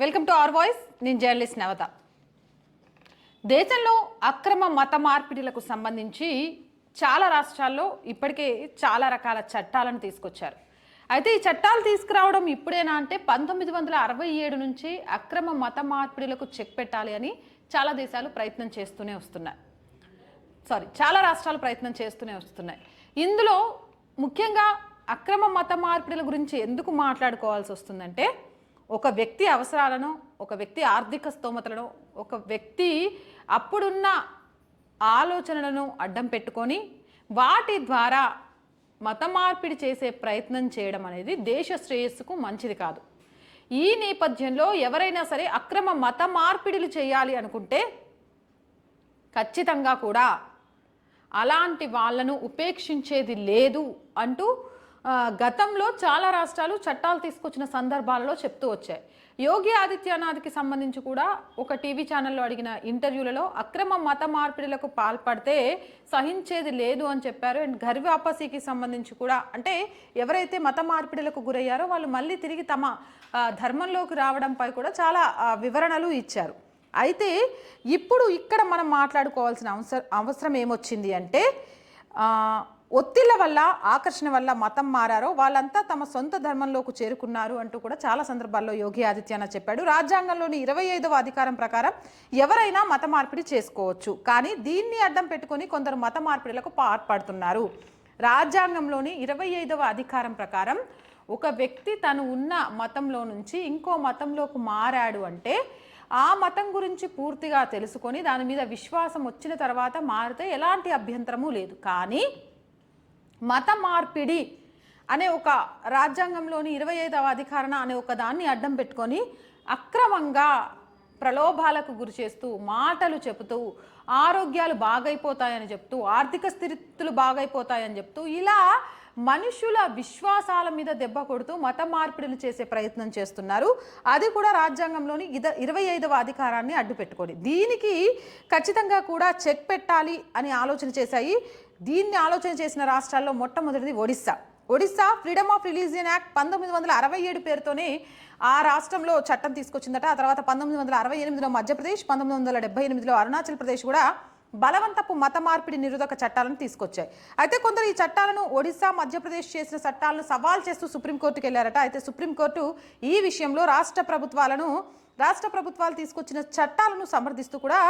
Welcome to our voice. నేను journalist నవత. దేశంలో అక్రమ మత మార్పిడిలకు సంబంధించి చాలా రాష్ట్రాల్లో ఇప్పటికే చాలా రకాల చట్టాలను తీసుకొచ్చారు. అయితే ఈ చట్టాలు తీసుకురావడం ఇప్పుడేనా అంటే 1967 నుంచి అక్రమ మత మార్పిడిలకు చెక్ పెట్టాలి అని చాలా దేశాలు ప్రయత్నం చేస్తూనే వస్తున్నాయి. చాలా రాష్ట్రాలు ప్రయత్నం చేస్తూనే వస్తున్నాయి. ఇందులో ముఖ్యంగా అక్రమ మత మార్పిడిల గురించి ఎందుకు మాట్లాడుకోవాల్సి వస్తుందంటే, ఒక వ్యక్తి అవసరాలను, ఒక వ్యక్తి ఆర్థిక స్తోమతలను, ఒక వ్యక్తి అప్పుడున్న ఆలోచనలను అడ్డం పెట్టుకొని వాటి ద్వారా మత మార్పిడి చేసే ప్రయత్నం చేయడం అనేది దేశ శ్రేయస్సుకు మంచిది కాదు. ఈ నేపథ్యంలో ఎవరైనా సరే అక్రమ మత మార్పిడిలు చేయాలి అనుకుంటే ఖచ్చితంగా కూడా అలాంటి వాళ్ళను ఉపేక్షించేది లేదు అంటూ గతంలో చాలా రాష్ట్రాలు చట్టాలు తీసుకొచ్చిన సందర్భాలలో చెప్తూ వచ్చాయి. యోగి ఆదిత్యనాథ్కి సంబంధించి కూడా ఒక టీవీ ఛానల్లో అడిగిన ఇంటర్వ్యూలలో అక్రమ మత మార్పిడిలకు పాల్పడితే సహించేది లేదు అని చెప్పారు. అండ్ ఘర్ వాపసీకి సంబంధించి కూడా, అంటే ఎవరైతే మత మార్పిడిలకు గురయ్యారో వాళ్ళు మళ్ళీ తిరిగి తమ ధర్మంలోకి రావడంపై కూడా చాలా వివరణలు ఇచ్చారు. అయితే ఇప్పుడు ఇక్కడ మనం మాట్లాడుకోవాల్సిన అవసరం ఏమొచ్చింది అంటే, ఒత్తిళ్ల వల్ల, ఆకర్షణ వల్ల మతం మారారో వాళ్ళంతా తమ సొంత ధర్మంలోకి చేరుకున్నారు అంటూ కూడా చాలా సందర్భాల్లో యోగి ఆదిత్యనాథ్ చెప్పాడు. రాజ్యాంగంలోని 25వ అధికారం ప్రకారం ఎవరైనా మత మార్పిడి చేసుకోవచ్చు, కానీ దీన్ని అడ్డం పెట్టుకొని కొందరు మత మార్పిడిలకు పాల్పడుతున్నారు. రాజ్యాంగంలోని 25వ అధికారం ప్రకారం ఒక వ్యక్తి తను ఉన్న మతంలో నుంచి ఇంకో మతంలోకి మారాడు అంటే ఆ మతం గురించి పూర్తిగా తెలుసుకొని దాని మీద విశ్వాసం వచ్చిన తర్వాత మారితే ఎలాంటి అభ్యంతరము లేదు. కానీ మత మార్పిడి అనే ఒక రాజ్యాంగంలోని 25వ అధికారణ అనే ఒక దాన్ని అడ్డం పెట్టుకొని అక్రమంగా ప్రలోభాలకు గురి చేస్తూ, మాటలు చెబుతూ, ఆరోగ్యాలు బాగైపోతాయని చెప్తూ, ఆర్థిక స్థితిగతులు బాగైపోతాయని చెప్తూ ఇలా మనుషుల విశ్వాసాల మీద దెబ్బ కొడుతూ మత మార్పిడిలు చేసే ప్రయత్నం చేస్తున్నారు. అది కూడా రాజ్యాంగంలోని 25వ అధికారాన్ని అడ్డు పెట్టుకొని. దీనికి ఖచ్చితంగా కూడా చెక్ పెట్టాలి అని ఆలోచన చేశాయి. దీన్ని ఆలోచన చేసిన రాష్ట్రాల్లో మొట్టమొదటిది Odisha freedom of religion act 1967 పేరుతోనే ఆ రాష్ట్రంలో చట్టం తీసుకొచ్చిందట. ఆ తర్వాత 1968లో మధ్యప్రదేశ్, 1978లో అరుణాచల్ ప్రదేశ్ కూడా బలవంతపు మత మార్పిడి నిరోధక చట్టాలను తీసుకొచ్చాయి. అయితే కొందరు ఈ చట్టాలను, ఒడిస్సా, మధ్యప్రదేశ్ చేసిన చట్టాలను సవాల్ చేస్తూ సుప్రీంకోర్టుకు వెళ్ళారట. అయితే సుప్రీంకోర్టు ఈ విషయంలో రాష్ట్ర ప్రభుత్వాలు తీసుకొచ్చిన చట్టాలను సమర్థిస్తూ కూడా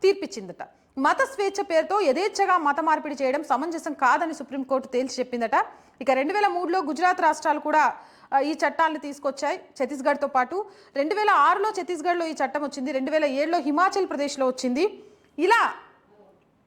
తీర్పిచ్చిందట. మత స్వేచ్ఛ పేరుతో యథేచ్ఛగా మత మార్పిడి చేయడం సమంజసం కాదని సుప్రీంకోర్టు తేల్చి చెప్పిందట. ఇక 2003లో గుజరాత్ రాష్ట్రాలు కూడా ఈ చట్టాలను తీసుకొచ్చాయి, ఛత్తీస్గఢ్తో పాటు. 2006లో ఛత్తీస్గఢ్లో ఈ చట్టం వచ్చింది, 2007లో హిమాచల్ ప్రదేశ్లో వచ్చింది. ఇలా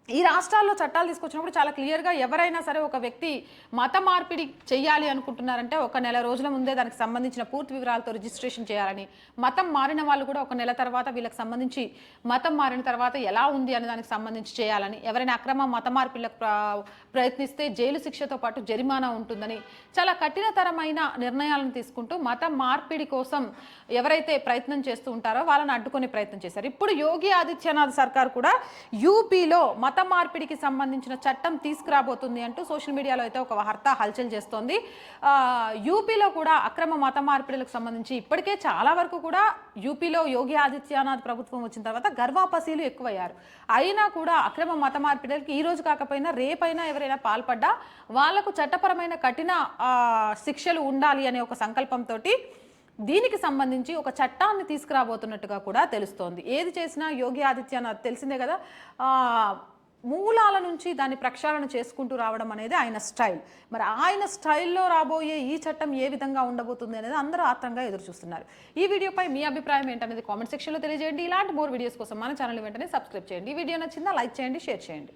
ఈ రాష్ట్రాల్లో చట్టాలు తీసుకొచ్చినప్పుడు చాలా క్లియర్గా ఎవరైనా సరే ఒక వ్యక్తి మత మార్పిడి చేయాలి అనుకుంటున్నారంటే 1 నెల రోజుల ముందే దానికి సంబంధించిన పూర్తి వివరాలతో రిజిస్ట్రేషన్ చేయాలని, మతం మారిన వాళ్ళు కూడా 1 నెల తర్వాత వీళ్ళకి సంబంధించి మతం మారిన తర్వాత ఎలా ఉంది అనే దానికి సంబంధించి చేయాలని, ఎవరైనా అక్రమ మత మార్పిడిలకు ప్రయత్నిస్తే జైలు శిక్షతో పాటు జరిమానా ఉంటుందని చాలా కఠినతరమైన నిర్ణయాలను తీసుకుంటూ మత మార్పిడి కోసం ఎవరైతే ప్రయత్నం చేస్తూ ఉంటారో వాళ్ళని అడ్డుకునే ప్రయత్నం చేశారు. ఇప్పుడు యోగి ఆదిత్యనాథ్ సర్కార్ కూడా యూపీలో మత మార్పిడికి సంబంధించిన చట్టం తీసుకురాబోతుంది అంటూ సోషల్ మీడియాలో అయితే ఒక వార్త హల్చల్ చేస్తోంది. యూపీలో కూడా అక్రమ మత మార్పిడిలకు సంబంధించి ఇప్పటికే చాలా వరకు కూడా యూపీలో యోగి ఆదిత్యనాథ్ ప్రభుత్వం వచ్చిన తర్వాత గర్వాపసీలు ఎక్కువయ్యారు. అయినా కూడా అక్రమ మత మార్పిడికి ఈ రోజు కాకపోయినా రేపైనా ఎవరైనా పాల్పడ్డా వాళ్లకు చట్టపరమైన కఠిన శిక్షలు ఉండాలి అనే ఒక సంకల్పంతో దీనికి సంబంధించి ఒక చట్టాన్ని తీసుకురాబోతున్నట్టుగా కూడా తెలుస్తోంది. ఏది చేసినా యోగి ఆదిత్యనాథ్ తెలిసిందే కదా, మూలాల నుంచి దాన్ని ప్రక్షాళన చేసుకుంటూ రావడం అనేది ఆయన స్టైల్. మరి ఆయన స్టైల్లో రాబోయే ఈ చట్టం ఏ విధంగా ఉండబోతుంది అనేది అందరూ ఆత్రంగా ఎదురు చూస్తున్నారు. ఈ వీడియోపై మీ అభిప్రాయం ఏంటనేది కామెంట్ సెక్షన్లో తెలియజేయండి. ఇలాంటి మోర్ వీడియోస్ కోసం మన ఛానల్ వెంటనే సబ్స్క్రైబ్ చేయండి. ఈ వీడియో నచ్చిందా లైక్ చేయండి, షేర్ చేయండి.